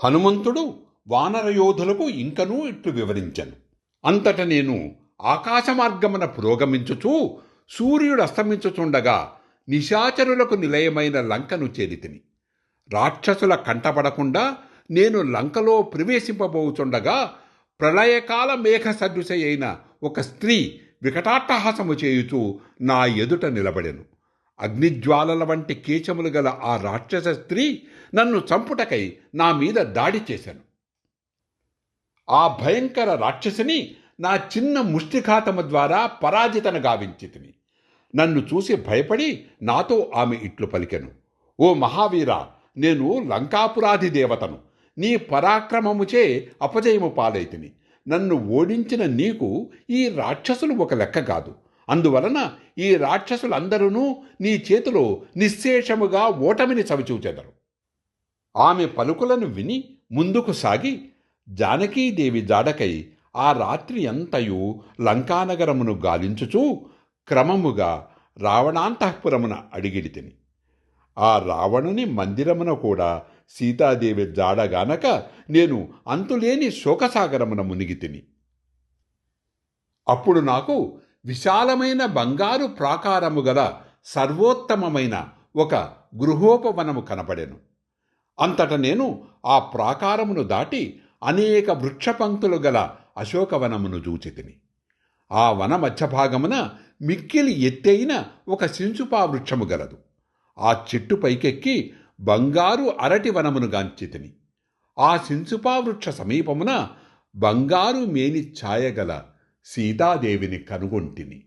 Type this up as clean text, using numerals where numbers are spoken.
హనుమంతుడు వానరయోధులకు ఇంకనూ ఇట్లు వివరించెను. అంతట నేను ఆకాశమార్గమున పురోగమించుచూ సూర్యుడు అస్తమించుచుండగా నిశాచరులకు నిలయమైన లంకను చేరితిని. రాక్షసుల కంటపడకుండా నేను లంకలో ప్రవేశింపబోచుండగా ప్రళయకాల మేఘ సదృశ అయిన ఒక స్త్రీ వికటాట్టహాసము చేయుచూ నా ఎదుట నిలబడెను. అగ్నిజ్వాలల వంటి కేశములు గల ఆ రాక్షస స్త్రీ నన్ను చంపుటకై నా మీద దాడి చేశాను. ఆ భయంకర రాక్షసిని నా చిన్న ముష్టిఘాతము ద్వారా పరాజితను గావించితిని. నన్ను చూసి భయపడి నాతో ఆమె ఇట్లు పలికెను: ఓ మహావీరా, నేను లంకాపురాధి దేవతను. నీ పరాక్రమముచే అపజయము పాలైతిని. నన్ను ఓడించిన నీకు ఈ రాక్షసులు ఒక లెక్క కాదు. అందువలన ఈ రాక్షసులందరూ నీ చేతిలో నిశ్శేషముగా ఓటమిని చవిచూచెదరు. ఆమె పలుకులను విని ముందుకు సాగి జానకీదేవి జాడకై ఆ రాత్రి అంతయు లంకానగరమును గాలించుచూ క్రమముగా రావణాంతఃపురమున అడిగిడితిని. ఆ రావణుని మందిరమున కూడా సీతాదేవి జాడగానక నేను అంతులేని శోకసాగరమున మునిగితిని. అప్పుడు నాకు విశాలమైన బంగారు ప్రాకారము గల సర్వోత్తమమైన ఒక గృహోపవనము కనపడెను. అంతట నేను ఆ ప్రాకారమును దాటి అనేక వృక్షపంక్తులు గల అశోకవనమును చూచితిని. ఆ వన మధ్యభాగమున మిక్కిలి ఎత్తైన ఒక సింసుపా వృక్షము గలదు. ఆ చెట్టు పైకెక్కి బంగారు అరటి వనమును గాంచితిని. ఆ సింసుపా వృక్ష సమీపమున బంగారు మేని ఛాయగల సీతాదేవిని కనుగొంటిని.